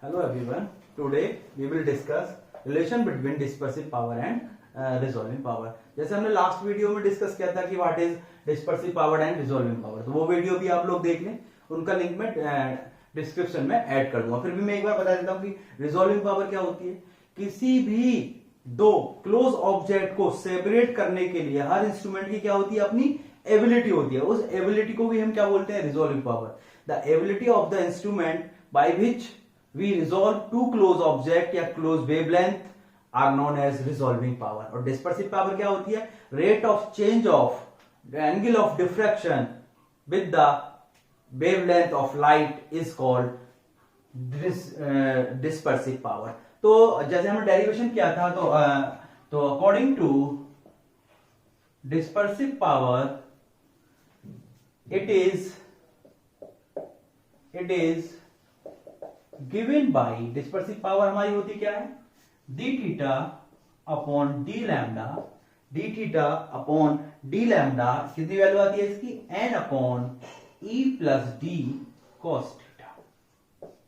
Hello everyone. Today we will discuss relation between dispersive power and resolving power. जैसे हमने last video में discuss किया था कि what is dispersive power and resolving power, तो वो वीडियो भी आप लोग देख लें, उनका लिंक मैं डिस्क्रिप्शन में ऐड कर दूंगा। फिर भी मैं एक बार बता देता हूं कि रिजॉल्विंग पावर क्या होती है। किसी भी दो क्लोज ऑब्जेक्ट को सेपरेट करने के लिए हर इंस्ट्रूमेंट की क्या होती है, अपनी एबिलिटी होती है। उस एबिलिटी को भी हम क्या बोलते हैं, resolving power. The ability of the instrument by which we resolve two close object या close wavelength are known as resolving power। और dispersive power क्या होती है, rate of change of the angle of diffraction with the wavelength of light is called dispersive power। तो जैसे हमने derivation किया था तो according to dispersive power it is given by dispersive power हमारी होती क्या है, d theta upon d lambda, d theta upon d lambda कितनी वैल्यू आती है इसकी, n upon e plus d cos theta.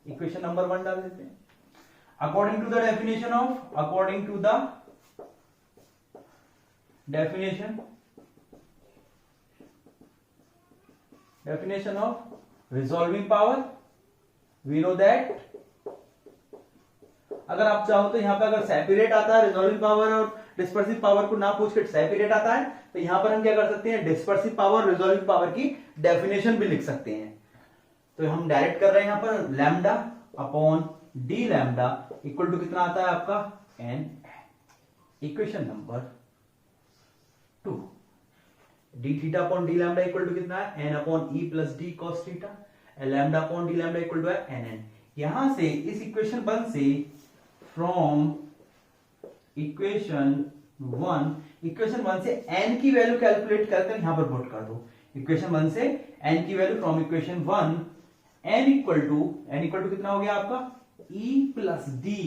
Equation number 1 डाल देते हैं। According to the definition of resolving power we know that अगर आप चाहो तो यहां पे अगर सेपरेट आता है रिजॉल्विंग पावर और डिस्पर्सिव पावर को ना पूछ के सेपरेट आता है, तो यहां पर हम क्या कर सकते हैं, डिस्पर्सिव पावर और रिजॉल्विंग पावर की डेफिनेशन भी लिख सकते हैं। तो हम डायरेक्ट कर रहे हैं यहां पर lambda upon D lambda equal to कितना आता है आपका, N. Equation number 2, D theta upon D lambda equal to कितना है, N upon E plus D cos theta, lambda upon D lambda equal to है एन एन। यहां से इस इक्वेशन 1 से फ्रॉम इक्वेशन 1 से n की वैल्यू कैलकुलेट करके यहां पर पुट कर दो। इक्वेशन 1 से n की value from equation 1 n equal to कितना हो गया आपका, e plus D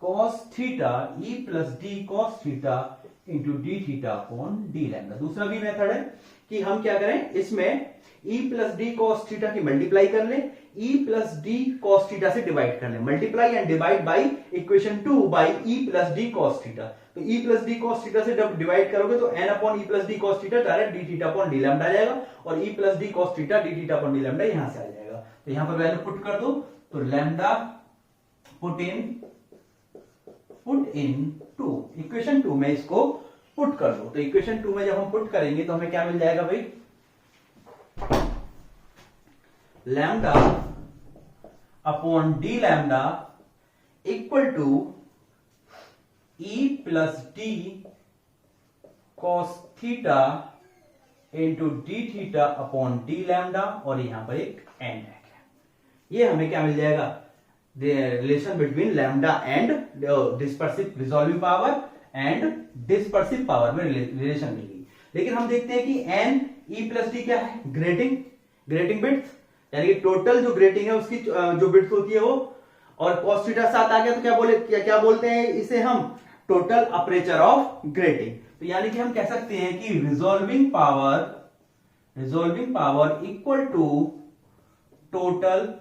cos theta, e plus D cos theta into D theta upon D lambda. दूसरा भी मेथड है कि हम क्या करें, इसमें e plus D cos theta की मल्टीप्लाई कर लें, e plus D cos theta से डिवाइड कर लें, multiply and divide by equation 2 by e plus D cos theta. तो e plus D cos theta से जब डिवाइड करोगे तो n upon e plus D cos theta direct d theta upon D lambda आ जाएगा, और e plus D cos theta d theta upon D lambda यहां से आ जाएगा। तो यहां पर वैल्यू पुट कर दो, तो लैम्डा पुट इन 2, इक्वेशन 2 में इसको पुट कर दो। तो इक्वेशन 2 में जब हम पुट करेंगे तो हमें क्या मिल जाएगा भाई, lambda upon D lambda equal to E plus D cos theta into D theta upon D lambda, और यहां पर एक एन है। ये हमें क्या मिल जाएगा, relation between lambda and dispersive resolving power and dispersive power में रिलेशन मिलेगी। लेकिन हम देखते हैं कि एन ई प्लस डी क्या है, ग्रेटिंग बिट्स, यानी कि टोटल जो ग्रेटिंग है उसकी जो बिट्स होती है वो, और cos थीटा साथ आ गया तो क्या बोलते हैं इसे हम, टोटल अपर्चर ऑफ ग्रेटिंग। तो यानी कि हम कह सकते हैं कि resolving power equal to total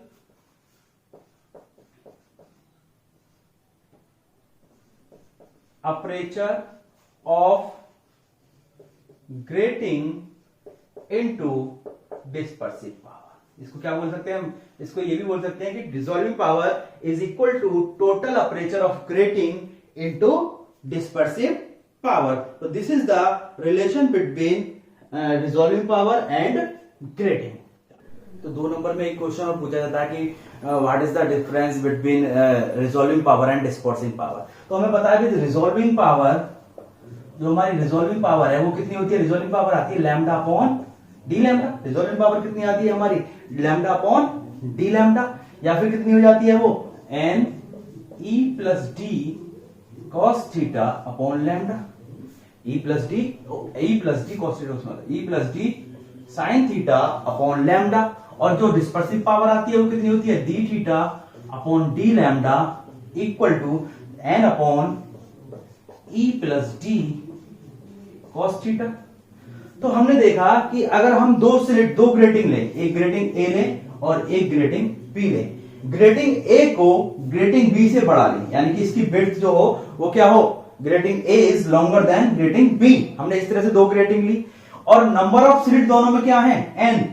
aperture of grating into dispersive power. इसको क्या बोल सकते हैं हम, इसको ये भी बोल सकते हैं कि dissolving power is equal to total aperture of grating into dispersive power. तो this is the relation between resolving power and grating. तो 2 नंबर में एक क्वेश्चन और पूछा जाता है कि what is the difference between resolving power and dispersive power. तो हमें पता है कि रिजॉल्विंग पावर, जो हमारी रिजॉल्विंग पावर है वो कितनी होती है, रिजॉल्विंग पावर आती है lambda upon D lambda. Resolving power कितनी आती है हमारी, लैम्डा अपॉन डी लैम्डा, या फिर कितनी हो जाती है वो, n e plus D cos theta upon lambda, e plus D cos theta, उसमें e plus d sine theta upon lambda. और जो डिस्पर्सिव पावर आती है वो कितनी होती है, D theta upon D lambda equal to N upon E plus D cos theta. तो हमने देखा कि अगर हम दो ग्रेटिंग लें, एक ग्रेटिंग ए लें और एक ग्रेटिंग बी लें, ग्रेटिंग ए को ग्रेटिंग बी से बढ़ा लें, यानी कि इसकी विड्थ जो हो वो क्या हो, grating A is longer than grating B. हमने इस तरह से दो ग्रेटिंग ली और नंबर ऑफ स्लिट दोनों में क्या है, एन।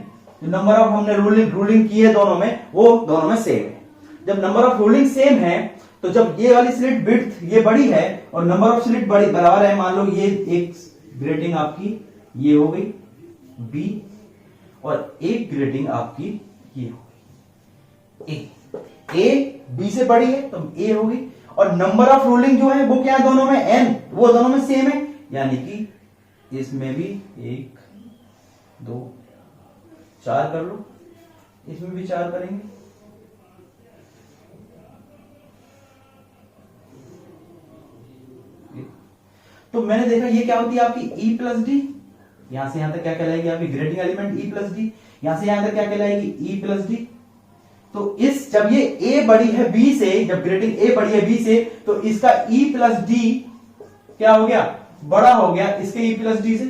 नंबर ऑफ हमने रूलिंग की है दोनों में, वो दोनों में सेम है। जब नंबर ऑफ रूलिंग सेम है तो जब ये वाली स्लिट विड्थ ये बड़ी है और नंबर ऑफ स्लिट बड़ी बराबर है, मान लो ये एक ग्रेटिंग आपकी ये हो गई बी और एक ग्रेटिंग आपकी ये हो गई ए बी से बड़ी है तो ए होगी, और नंबर ऑफ रूलिंग जो है वो क्या है दोनों में, एन, वो दोनों में सेम है, यानी कि इसमें भी 1 2 4 कर लो, इसमें भी 4 करेंगे। तो मैंने देखा ये क्या होती है आपकी E प्लस डी, यहां से यहां तक क्या कहलाएगी आपकी grating element E plus D, यहां से यहां तक क्या कहलाएगी E प्लस डी। तो इस जब ये A बड़ी है B से, जब ग्रेटिंग A बड़ी है B से, तो इसका E प्लस डी क्या हो गया, बड़ा हो गया इसके E प्लस डी से।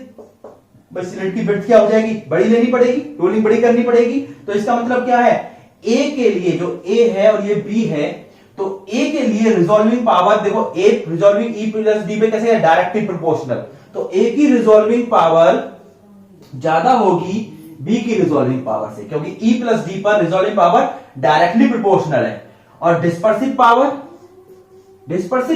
बस स्लिट की विड्थ क्या हो जाएगी, बड़ी लेनी पड़ेगी, रोलिंग बड़ी करनी पड़ेगी। तो इसका मतलब क्या है, A के लिए जो A है और ये B है, तो A के लिए रिजॉल्विंग पावर देखो, A resolving E plus D पे कैसे है, डायरेक्टली प्रोपोर्शनल। तो A की रिजॉल्विंग पावर ज्यादा होगी B की रिजॉल्विंग पावर से, क्योंकि E प्लस डी पर रिजॉल्विंग पावर डायरेक्टली प्रोपोर्शनल है। और डिस्पर्सिव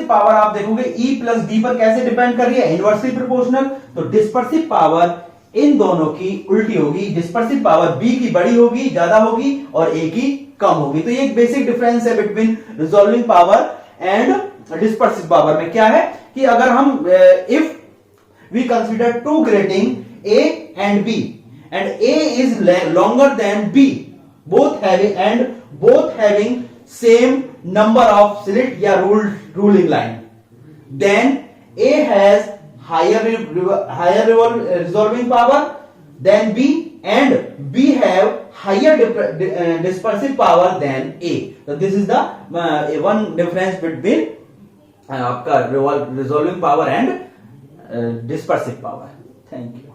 पावर आप देखोगे E प्लस डी पर कैसे डिपेंड कर रही है, इनवर्सली प्रोपोर्शनल। तो डिस्पर्सिव पावर इन दोनों की उल्टी होगी, डिस्पर्सिव पावर B की बड़ी होगी, ज्यादा होगी, और A की कम होगी। तो ये एक बेसिक डिफरेंस है between resolving power and dispersive power में। क्या है कि अगर हम if we consider two grating A and B and A is longer than B, both having same number of slit या ruling line, then A has higher resolving power than B and B have higher dispersive power than A. So this is the one difference between आपका resolving power and dispersive power. Thank you.